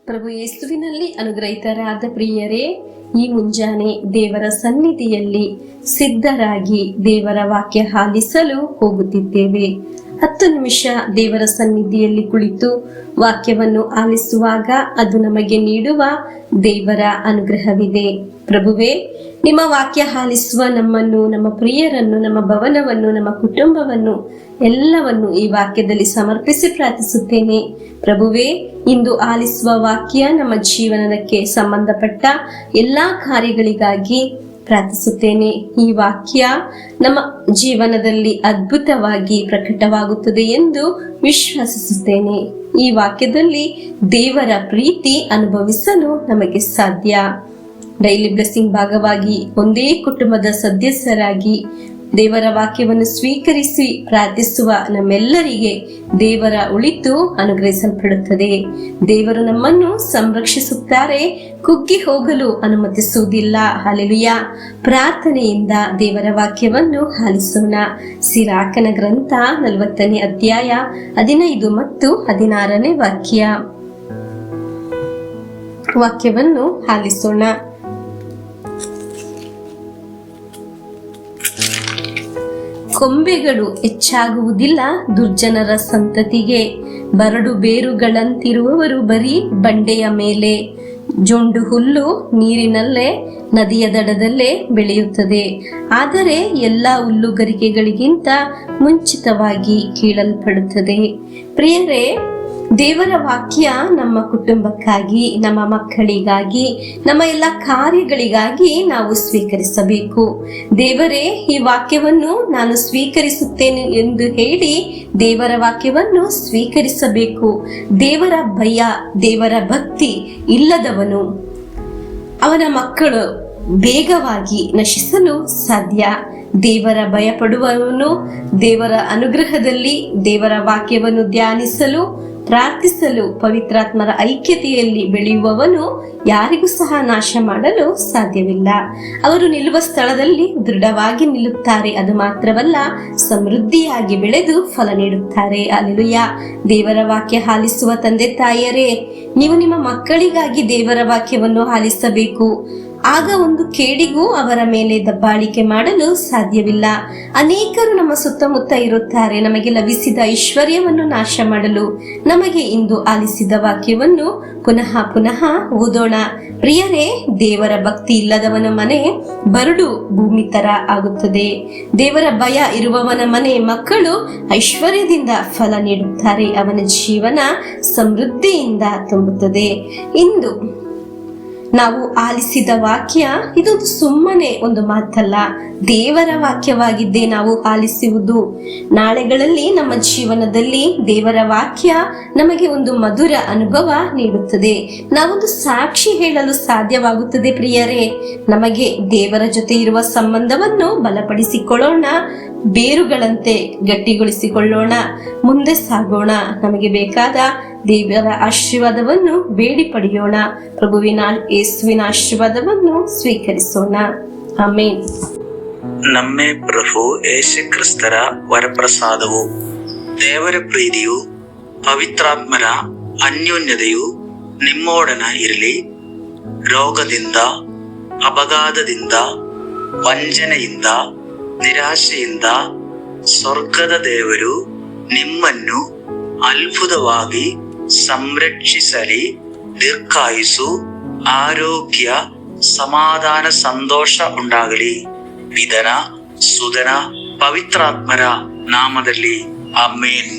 ಪ್ರಭು ಯೇಸುವಿನಲ್ಲಿ ಅನುಗ್ರಹಿತರಾದ ಪ್ರಿಯರೇ, ಈ ಮುಂಜಾನೆ ದೇವರ ಸನ್ನಿಧಿಯಲ್ಲಿ ಸಿದ್ಧರಾಗಿ ದೇವರ ವಾಕ್ಯ ಆಲಿಸಲು ಹೋಗುತ್ತಿದ್ದೇವೆ. 10 ನಿಮಿಷ ದೇವರ ಸನ್ನಿಧಿಯಲ್ಲಿ ಕುಳಿತು ವಾಕ್ಯವನ್ನು ಆಲಿಸುವಾಗ ಅದು ನಮಗೆ ನೀಡುವ ದೇವರ ಅನುಗ್ರಹವಿದೆ. ಪ್ರಭುವೇ, ನಿಮ್ಮ ವಾಕ್ಯ ಆಲಿಸುವ ನಮ್ಮನ್ನು, ನಮ್ಮ ಪ್ರಿಯರನ್ನು, ನಮ್ಮ ಭವನವನ್ನು, ನಮ್ಮ ಕುಟುಂಬವನ್ನು ಎಲ್ಲವನ್ನು ಈ ವಾಕ್ಯದಲ್ಲಿ ಸಮರ್ಪಿಸಿ ಪ್ರಾರ್ಥಿಸುತ್ತೇನೆ. ಪ್ರಭುವೇ, ಇಂದು ಆಲಿಸುವ ವಾಕ್ಯ ನಮ್ಮ ಜೀವನಕ್ಕೆ ಸಂಬಂಧಪಟ್ಟ ಎಲ್ಲಾ ಕಾರ್ಯಗಳಿಗಾಗಿ ಪ್ರಾರ್ಥಿಸುತ್ತೇನೆ. ಈ ವಾಕ್ಯ ನಮ್ಮ ಜೀವನದಲ್ಲಿ ಅದ್ಭುತವಾಗಿ ಪ್ರಕಟವಾಗುತ್ತದೆ ಎಂದು ವಿಶ್ವಾಸಿಸುತ್ತೇನೆ. ಈ ವಾಕ್ಯದಲ್ಲಿ ದೇವರ ಪ್ರೀತಿ ಅನುಭವಿಸಲು ನಮಗೆ ಸಾಧ್ಯ. ಡೈಲಿ ಬ್ಲೆಸ್ಸಿಂಗ್ ಭಾಗವಾಗಿ ಒಂದೇ ಕುಟುಂಬದ ಸದಸ್ಯರಾಗಿ ದೇವರ ವಾಕ್ಯವನ್ನು ಸ್ವೀಕರಿಸಿ ಪ್ರಾರ್ಥಿಸುವ ನಮ್ಮೆಲ್ಲರಿಗೆ ದೇವರ ಉಳಿತು ಅನುಗ್ರಹಿಸಲ್ಪಡುತ್ತದೆ. ದೇವರು ನಮ್ಮನ್ನು ಸಂರಕ್ಷಿಸುತ್ತಾರೆ, ಕುಗ್ಗಿ ಹೋಗಲು ಅನುಮತಿಸುವುದಿಲ್ಲ. ಹಲ್ಲೆಲೂಯಾ. ಪ್ರಾರ್ಥನೆಯಿಂದ ದೇವರ ವಾಕ್ಯವನ್ನು ಆಲಿಸೋಣ. ಸಿರಾಕನ ಗ್ರಂಥ 40ನೇ ಅಧ್ಯಾಯ 15 ಮತ್ತು 16ನೇ ವಾಕ್ಯವನ್ನು ಆಲಿಸೋಣ. ಕೊಂಬೆಗಳು ಹೆಚ್ಚಾಗುವುದಿಲ್ಲ ದುರ್ಜನರ ಸಂತತಿಗೆ, ಬರಡು ಬೇರುಗಳಂತಿರುವವರು ಬರೀ ಬಂಡೆಯ ಮೇಲೆ. ಜೊಂಡು ಹುಲ್ಲು ನೀರಿನಲ್ಲೇ ನದಿಯ ದಡದಲ್ಲೇ ಬೆಳೆಯುತ್ತದೆ, ಆದರೆ ಎಲ್ಲ ಹುಲ್ಲುಗರಿಕೆಗಳಿಗಿಂತ ಮುಂಚಿತವಾಗಿ ಕೀಳಲ್ಪಡುತ್ತದೆ. ಪ್ರಿಯರೇ, ದೇವರ ವಾಕ್ಯ ನಮ್ಮ ಕುಟುಂಬಕ್ಕಾಗಿ, ನಮ್ಮ ಮಕ್ಕಳಿಗಾಗಿ, ನಮ್ಮ ಎಲ್ಲ ಕಾರ್ಯಗಳಿಗಾಗಿ ನಾವು ಸ್ವೀಕರಿಸಬೇಕು. ದೇವರೇ, ಈ ವಾಕ್ಯವನ್ನು ನಾನು ಸ್ವೀಕರಿಸುತ್ತೇನೆ ಎಂದು ಹೇಳಿ ದೇವರ ವಾಕ್ಯವನ್ನು ಸ್ವೀಕರಿಸಬೇಕು. ದೇವರ ಭಯ, ದೇವರ ಭಕ್ತಿ ಇಲ್ಲದವನು, ಅವನ ಮಕ್ಕಳು ಬೇಗವಾಗಿ ನಶಿಸಲು ಸಾಧ್ಯ. ದೇವರ ಭಯ ಪಡುವವನು ದೇವರ ಅನುಗ್ರಹದಲ್ಲಿ ದೇವರ ವಾಕ್ಯವನ್ನು ಧ್ಯಾನಿಸಲು, ಪ್ರಾರ್ಥಿಸಲು, ಪವಿತ್ರಾತ್ಮರ ಐಕ್ಯತೆಯಲ್ಲಿ ಬೆಳೆಯುವವನು ಯಾರಿಗೂ ಸಹ ನಾಶ ಮಾಡಲು ಸಾಧ್ಯವಿಲ್ಲ. ಅವರು ನಿಲ್ಲುವ ಸ್ಥಳದಲ್ಲಿ ದೃಢವಾಗಿ ನಿಲ್ಲುತ್ತಾರೆ. ಅದು ಮಾತ್ರವಲ್ಲ, ಸಮೃದ್ಧಿಯಾಗಿ ಬೆಳೆದು ಫಲ ನೀಡುತ್ತಾರೆ. ಹಲ್ಲೆಲೂಯಾ. ದೇವರ ವಾಕ್ಯ ಆಲಿಸುವ ತಂದೆ ತಾಯಿಯರೇ, ನೀವು ನಿಮ್ಮ ಮಕ್ಕಳಿಗಾಗಿ ದೇವರ ವಾಕ್ಯವನ್ನು ಆಲಿಸಬೇಕು. ಆಗ ಒಂದು ಕೇಡಿಗೂ ಅವರ ಮೇಲೆ ದಬ್ಬಾಳಿಕೆ ಮಾಡಲು ಸಾಧ್ಯವಿಲ್ಲ. ಅನೇಕರು ನಮ್ಮ ಸುತ್ತಮುತ್ತ ಇರುತ್ತಾರೆ, ನಮಗೆ ಲಭಿಸಿದ ಐಶ್ವರ್ಯವನ್ನು ನಾಶ ಮಾಡಲು. ನಮಗೆ ಇಂದು ಆಲಿಸಿದ ವಾಕ್ಯವನ್ನು ಪುನಃ ಪುನಃ ಓದೋಣ. ಪ್ರಿಯರೇ, ದೇವರ ಭಕ್ತಿ ಇಲ್ಲದವನ ಮನೆ ಬರಡು ಭೂಮಿ ತರ ಆಗುತ್ತದೆ. ದೇವರ ಭಯ ಇರುವವನ ಮನೆ ಮಕ್ಕಳು ಐಶ್ವರ್ಯದಿಂದ ಫಲ ನೀಡುತ್ತಾರೆ. ಅವನ ಜೀವನ ಸಮೃದ್ಧಿಯಿಂದ ತುಂಬುತ್ತದೆ. ಇಂದು ನಾವು ಆಲಿಸಿದ ವಾಕ್ಯ ಇದೊಂದು ಸುಮ್ಮನೆ ಒಂದು ಮಾತಲ್ಲ, ದೇವರ ವಾಕ್ಯವಾಗಿದ್ದೇ ನಾವು ಆಲಿಸುವುದು. ನಾಳೆಗಳಲ್ಲಿ ನಮ್ಮ ಜೀವನದಲ್ಲಿ ದೇವರ ವಾಕ್ಯ ನಮಗೆ ಒಂದು ಮಧುರ ಅನುಭವ ನೀಡುತ್ತದೆ. ನಾವೊಂದು ಸಾಕ್ಷಿ ಹೇಳಲು ಸಾಧ್ಯವಾಗುತ್ತದೆ. ಪ್ರಿಯರೇ, ನಮಗೆ ದೇವರ ಜೊತೆ ಇರುವ ಸಂಬಂಧವನ್ನು ಬಲಪಡಿಸಿಕೊಳ್ಳೋಣ, ಬೇರುಗಳಂತೆ ಗಟ್ಟಿಗೊಳಿಸಿಕೊಳ್ಳೋಣ, ಮುಂದೆ ಸಾಗೋಣ. ನಮಗೆ ಬೇಕಾದ ದೇವರ ಆಶೀರ್ವಾದವನ್ನು ಬೇಡಿ ಪಡೆಯೋಣ. ಪ್ರಭುವಿನ ಯೇಸುವಿನ ಆಶೀರ್ವಾದವನ್ನು ಸ್ವೀಕರಿಸೋಣ. ಆಮೇನ್. ನಮ್ಮ ಪ್ರಭು ಯೇಸು ಕ್ರಿಸ್ತರ ವರಪ್ರಸಾದವು, ದೇವರ ಪ್ರೀತಿಯು, ಪವಿತ್ರಾತ್ಮರ ಅನ್ಯೋನ್ಯತೆಯು ನಿಮ್ಮೊಡನ ಇರಲಿ. ರೋಗದಿಂದ, ಅಪಘಾತದಿಂದ, ವಂಚನೆಯಿಂದ, ನಿರಾಶೆಯಿಂದ ಸ್ವರ್ಗದ ದೇವರು ನಿಮ್ಮನ್ನು ಅದ್ಭುತವಾಗಿ ಸಂರಕ್ಷಿಸಲಿ. ದೀರ್ಘಾಯುಸ್ಸು, ಆರೋಗ್ಯ, ಸಮಾಧಾನ, ಸಂತೋಷ ಉಂಟಾಗಲಿ. ಪಿತನ, ಸುತನ, ಪವಿತ್ರಾತ್ಮರ ನಾಮದಲ್ಲಿ ಆಮೇನ್.